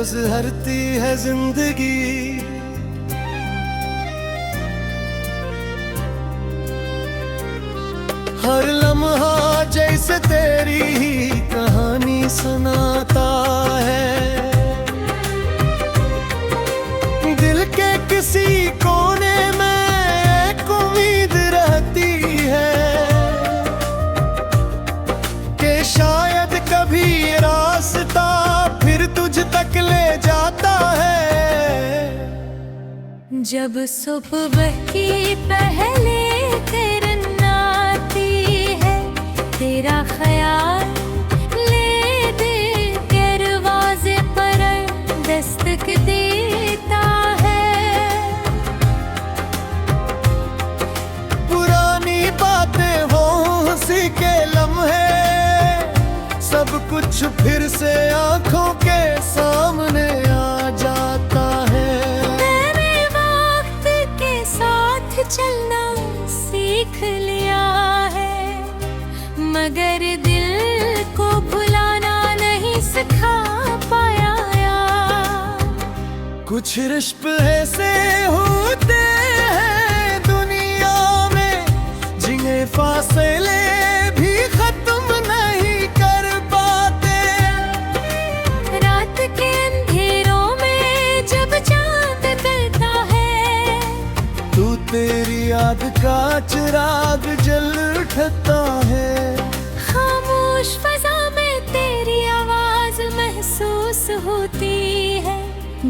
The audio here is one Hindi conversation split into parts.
रोज हरती है जिंदगी। हर लम्हा जैसे तेरी ही कहानी सुनाता है। दिल के किसी कोने में एक उम्मीद रहती है कि शायद कभी रास्ता फिर तुझ तक ले जाता है। जब सुबह की पहले किरण आती है, तेरा ख्याल ले दे दरवाजे पर दस्तक देता है। पुरानी बातें वो हंसी के लम्हे, सब कुछ फिर से आंखों के सामने आ जाता है। मैंने वक्त के साथ चलना सीख लिया है, मगर दिल को भुलाना नहीं सिखा पाया यार। कुछ रिश्ते ऐसे होते हैं दुनिया में, जिन्हें फासले भी खत्म नहीं कर पाते। रात के अंधेरों में जब चांद निकलता है, तू तेरी याद का चिराग जल उठता है। खामोश फजा में तेरी आवाज महसूस होती है,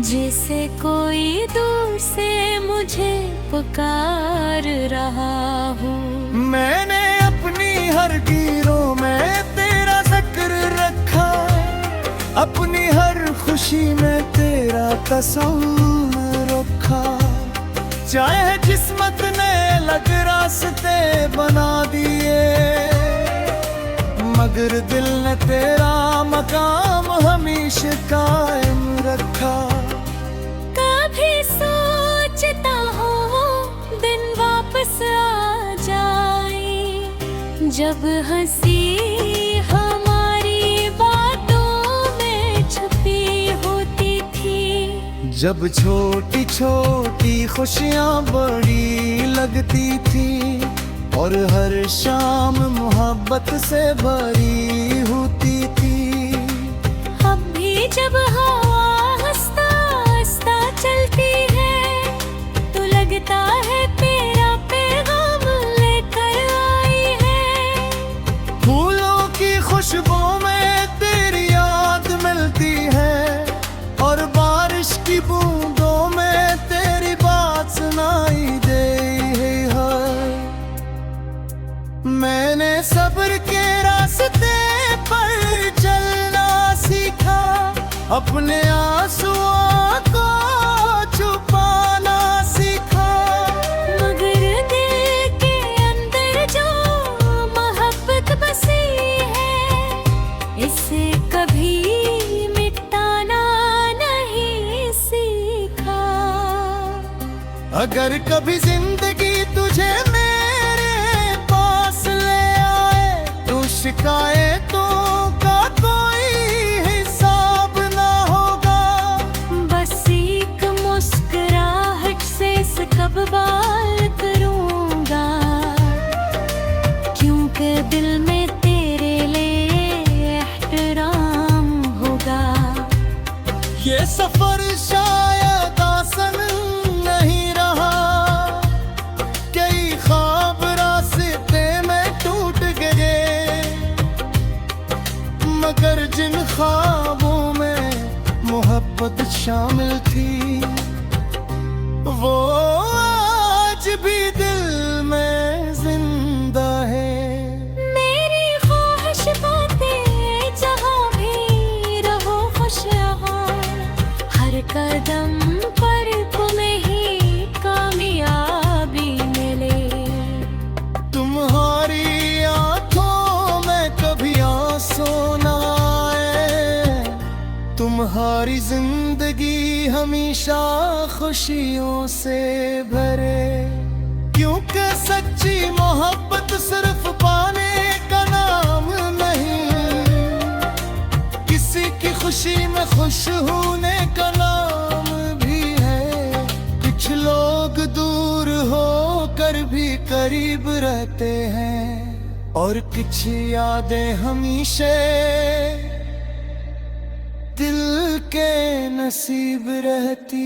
जैसे कोई दूर से मुझे पुकार रहा हो। मैंने अपनी हर गिरों में तेरा जिक्र रखा, अपनी हर खुशी में तेरा तस्वीर रखा। चाहे किस्मत ने अलग रास्ते बना दिए, मगर दिल ने तेरा मकाम हमेशा कायम रखा। कभी सोचता हूँ दिन वापस आ जाए, जब हंसी हमारी बातों में छुपी होती थी। जब छोटी छोटी खुशियाँ बड़ी लगती थी, और हर शाम मोहब्बत से भरी होती थी। अब भी जब हवा हंसता हंसता चलती है, तो लगता है तेरा पैगाम लेकर आई है। फूलों की खुशबू में तेरी याद मिलती है, और बारिश की बूंदों में तेरी बात सुनाई दे है। मैंने सब्र के रास्ते पर चलना सीखा, अपने आंसुओं को छुपाना सीखा। मगर दिल के अंदर जो मोहब्बत बसी है, इसे कभी मिटाना नहीं सीखा। अगर कभी जिंदगी तुझे मेरे पास ले आए, तो शिकायतों का कोई हिसाब ना होगा। बस एक मुस्कुराहट से इसका बवाल करूंगा, क्योंकि दिल में तेरे लिए एहतराम होगा। ये सफर शायद आसान नहीं रहा, कई ख्वाब रास्ते में टूट गए, मगर जिन ख्वाबों में मोहब्बत शामिल थी, वो आज भी दिल में जिंदा है। मेरी ख्वाहिश बातें जहाँ भी रहो खुश रहो, हर कदम पर तुम्हें ही कामयाबी मिले। तुम्हारी आंखों में कभी आंसू ना आए, तुम्हारी जिंदगी हमेशा खुशियों से भरे। क्योंकि सच्ची मोहब्बत सिर्फ पाने का नाम नहीं, किसी की खुशी खुशी में खुश होने का नाम भी है। कुछ लोग दूर होकर भी करीब रहते हैं और कुछ यादें हमेशा दिल के नसीब रहती।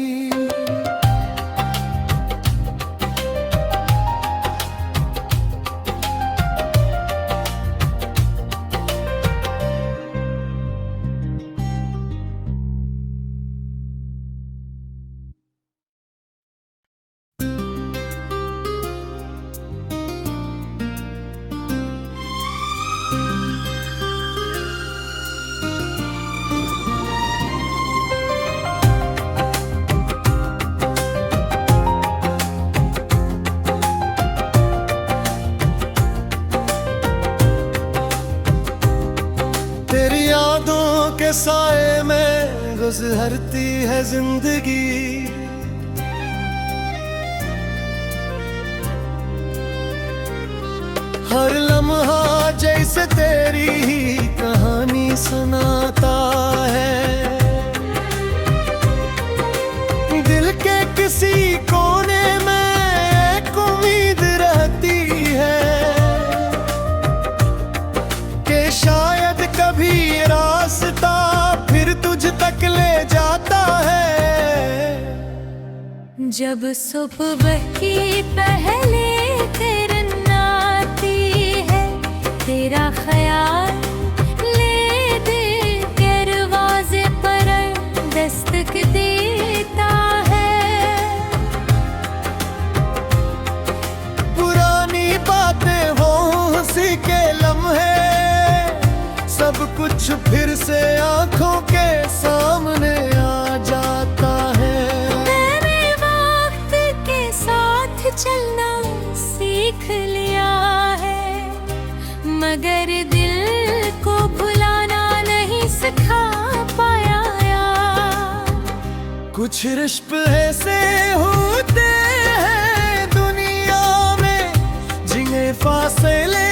तेरी यादों के साए में गुजरती है जिंदगी। हर लम्हा जैसे तेरी ही कहानी सुनाता है। दिल के किसी कोने में एक उम्मीद रहती है कि शायद कभी ये रास्ता फिर तुझ तक ले जाता है। जब सुबह की पहले किरण आती है, तेरा ख्याल ले दे दरवाजे पर दस्तक देता है। पुरानी बातें वो हंसी के लम्हे, सब कुछ फिर से आंखों के सामने आ जाता है। मैंने वक्त के साथ चलना सीख लिया है, मगर दिल को भुलाना नहीं सिखा पाया यार। कुछ रिश्ते ऐसे होते हैं दुनिया में जिन्हें फासले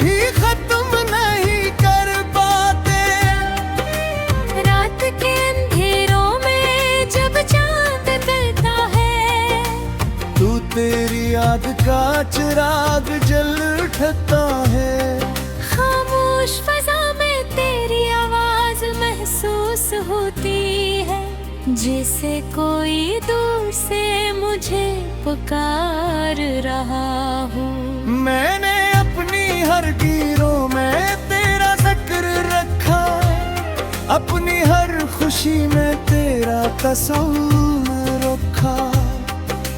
भी खत्म नहीं कर पाते। रात के अंधेरों में जब चांद निकलता है, तू तेरी याद का चिराग जल उठता है। खामोश फजा में तेरी आवाज महसूस होती है, जैसे कोई दूर से मुझे पुकार रहा हो। मैंने अपनी हर गिरों में तेरा जिक्र रखा, अपनी हर खुशी में तेरा तस्वीर रखा।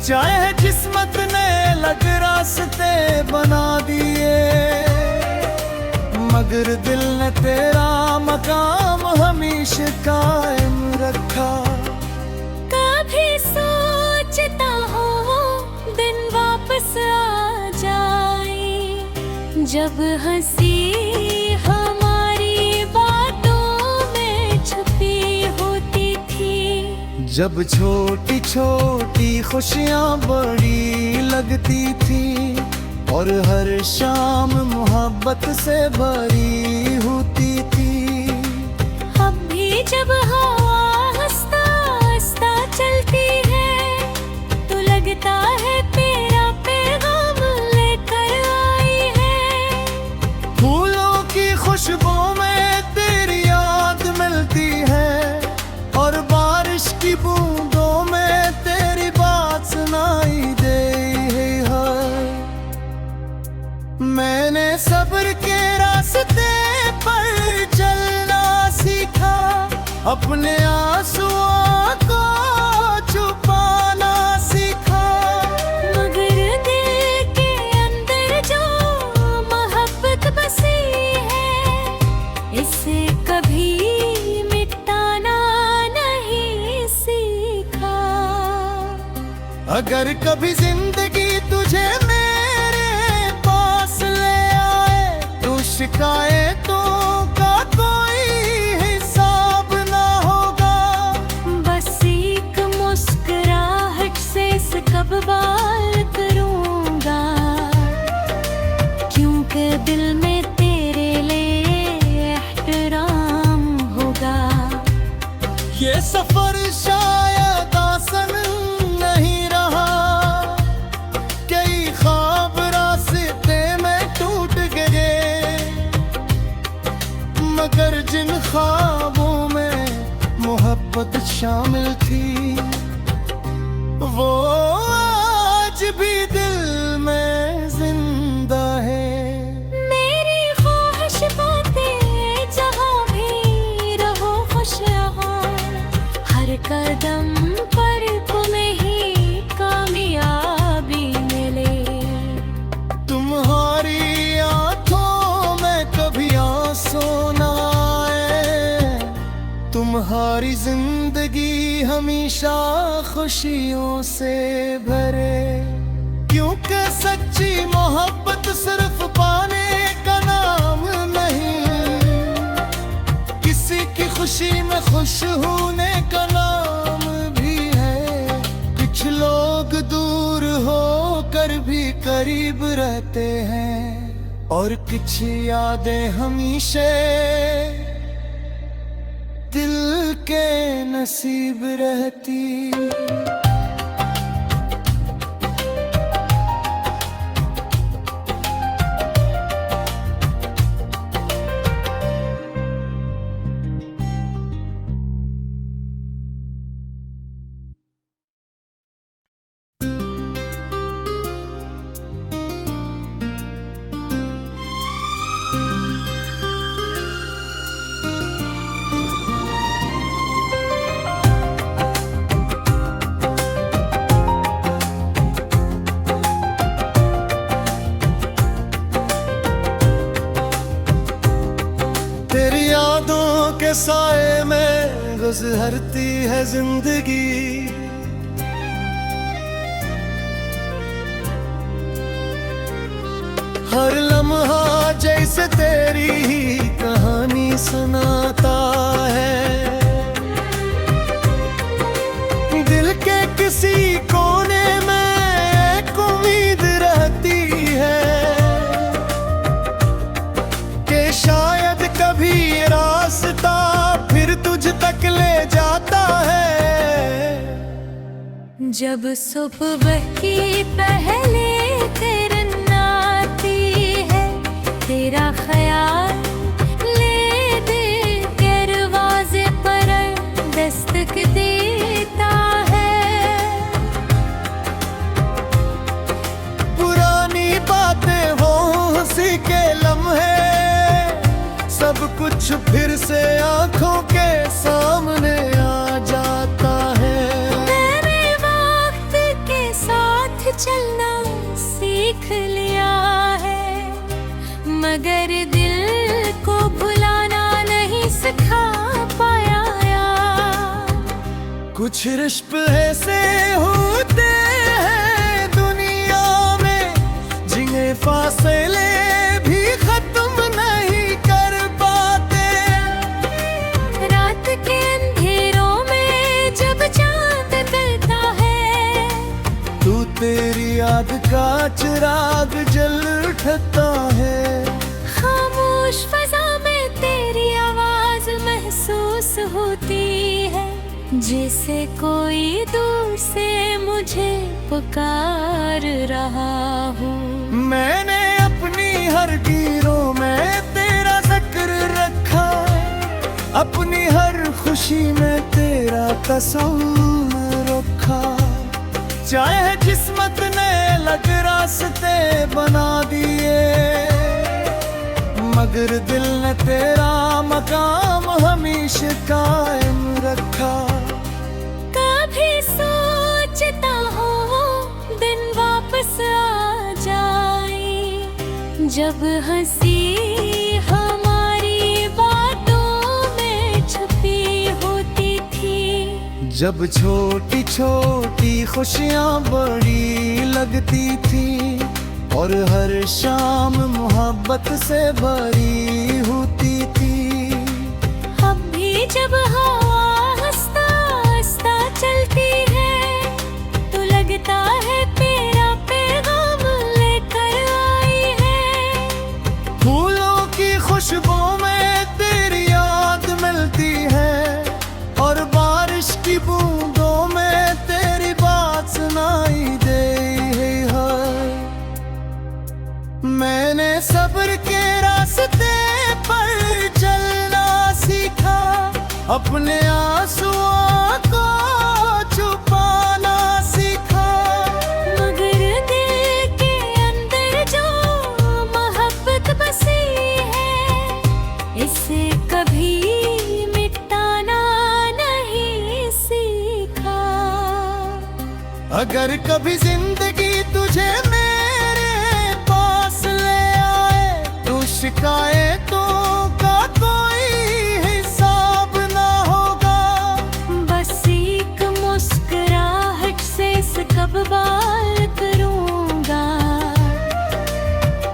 चाहे किस्मत ने अलग रास्ते बना दिए, मगर दिल ने तेरा मकाम हमेशा कायम रखा। कभी सोचता हूँ दिन वापस आ जाए, जब हंसी हमारी बातों में छुपी होती थी। जब छोटी छोटी खुशियाँ बड़ी लगती थी और हर शाम मोहब्बत से भरी होती थी। अब भी जब हवा हंसता हंसता चलती है, तो लगता है तेरा पैगाम लेकर आई है। फूलों की खुशबू में तेरी याद मिलती है और बारिश की बूंदों में तेरी बात सुनाई दे है। मैंने सब्र के रास्ते पर चलना सीखा, अपने आंसुओं को छुपाना सीखा। मगर दिल के अंदर जो मोहब्बत बसी है, इसे कभी मिटाना नहीं सीखा। अगर कभी जिंदगी तुझे मेरे पास ले आए, तो शिकायतों का कोई हिसाब ना होगा। बस एक मुस्कुराहट से कब बात करूंगा, क्योंकि दिल में तेरे लिए एहतराम होगा। सफर शायद आसान नहीं रहा, कई ख्वाब रास्ते में टूट गए, मगर जिन ख्वाबों में मोहब्बत शामिल थी वो आज भी दिल में जिंदा है। मेरी ख्वाहिश बातें जहाँ भी रहो खुश रहो, हर कदम पर तुम्हें ही कामयाबी मिले। तुम्हारी आंखों में कभी आंसू ना आए, तुम्हारी जिंदगी हमेशा खुशियों से भरे, क्योंकि सच्ची मोहब्बत सिर्फ पाने का नाम नहीं, किसी की खुशी में खुश होने का नाम भी है। कुछ लोग दूर होकर भी करीब रहते हैं, और कुछ यादें हमेशा दिल के नसीब रहती। तेरी यादों के साए में गुजरती है जिंदगी, हर लम्हा जैसे तेरी ही कहानी सुनाता है। दिल के किसी कोने में एक उम्मीद रहती है कि शायद कभी ये रास्ता फिर तुझ तक ले जाता है। जब सुबह की पहले किरण आती है, तेरा ख्याल ले दे दरवाजे पर दस्तक देता है। पुरानी बातें वो हंसी के लम्हे, सब कुछ फिर से आंखों के सामने आ जाता है। मैंने वक्त के साथ चलना सीख लिया है, मगर दिल को भुलाना नहीं सिखा पाया यार। कुछ रिश्ते ऐसे होते हैं दुनिया में, जिन्हें फासले भी खत्म नहीं कर पाते। रात के अंधेरों में जब चांद निकलता है, तू तेरी याद का चिराग जल उठता है। खामोश फजा में तेरी आवाज महसूस होती है, जैसे कोई दूर से मुझे पुकार रहा हो। मैंने अपनी हर गिरों में तेरा जिक्र रखा, अपनी हर खुशी में तेरा तस्वीर रखा। चाहे किस्मत ने अलग रास्ते बना दिए, मगर दिल ने तेरा मकाम हमेशा कायम रखा। कभी सोचता हूँ दिन वापस आ जाए, जब हंसी हमारी बातों में छुपी होती थी। जब छोटी छोटी खुशियाँ बड़ी लगती थी, और हर शाम मोहब्बत से भरी होती थी। अब भी जब हवा हंसता हंसता चलती है, तो लगता है तेरा पैगाम लेकर आई है। फूलों की खुशबू में तेरी याद मिलती है, और बारिश अपने आंसुओं को छुपाना सीखा। मगर दिल के अंदर जो मोहब्बत बसी है, इसे कभी मिटाना नहीं सीखा। अगर कभी जिंदगी तुझे मेरे पास ले आए, तो शिकायतों का कोई हिसाब ना होगा। बस एक मुस्कुराहट से कब बात करूंगा,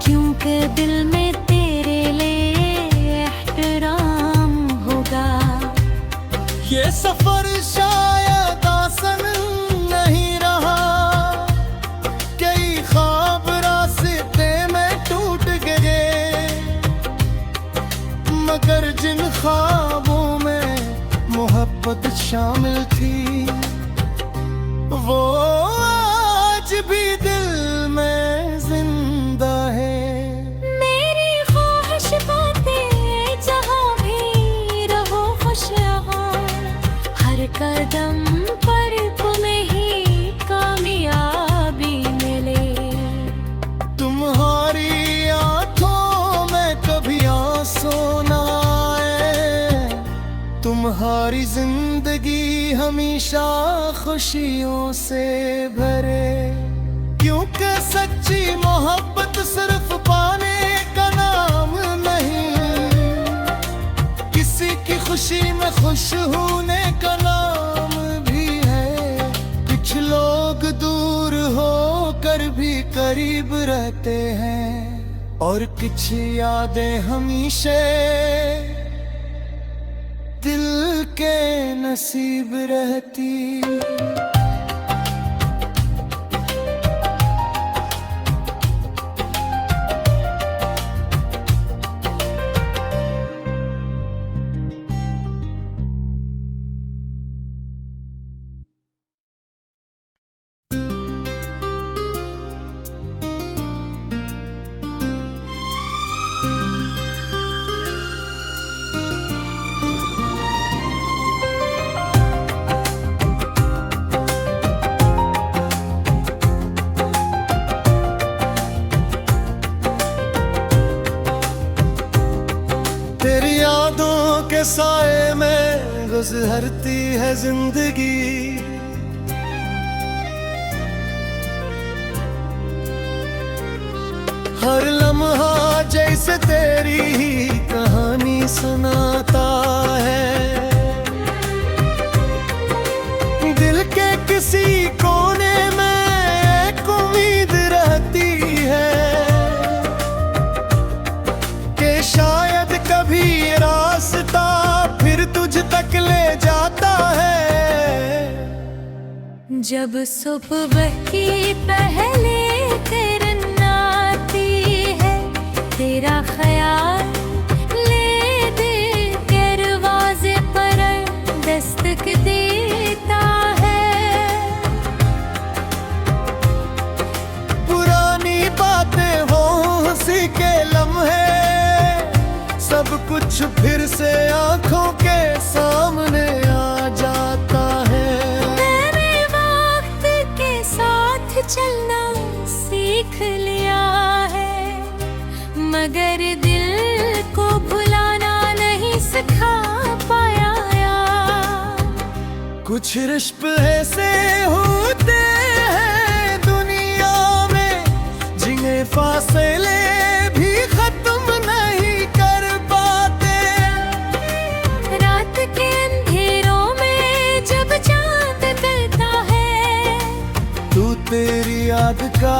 क्योंकि दिल में तेरे लिए एहतराम होगा। ये सफर शायद आसान नहीं रहा, कई ख्वाब रास्ते में टूट गए, मगर जिन ख्वाबों में मोहब्बत शामिल थी, वो आज भी दिल में जिंदा है। मेरी ख्वाहिश बातें जहाँ भी रहो खुश रहो, हर कदम पर तुम्हें ही कामयाबी मिले। तुम्हारी आंखों में कभी आंसू ना आए, तुम्हारी जिंदगी हमेशा खुशियों से भरे। क्योंकि सच्ची मोहब्बत सिर्फ पाने का नाम नहीं, किसी की खुशी में खुश होने का नाम भी है। कुछ लोग दूर होकर भी करीब रहते हैं, और कुछ यादें हमेशा दिल के नसीब रहती। तेरी यादों के साए में गुजरती है जिंदगी, हर लम्हा जैसे तेरी ही कहानी सुनाता है। दिल के किसी कोने में एक उम्मीद रहती है, कि शायद कभी रास्ता फिर तुझ तक ले जाता है। जब सुबह की पहले किरण आती है, तेरा ख्याल ले दे दरवाजे पर दस्तक देता है। पुरानी बातें हो, हंसी के लम्हे, सब कुछ फिर से आंखों के सामने आ जाता है। मैंने वक्त के साथ चलना सीख लिया है, मगर दिल को भुलाना नहीं सिखा पाया यार। कुछ रिश्ते ऐसे होते हैं दुनिया में, जिन्हें फासले भी खत्म नहीं कर पाते। रात के अंधेरों में जब चांद निकलता है, तू तेरी याद का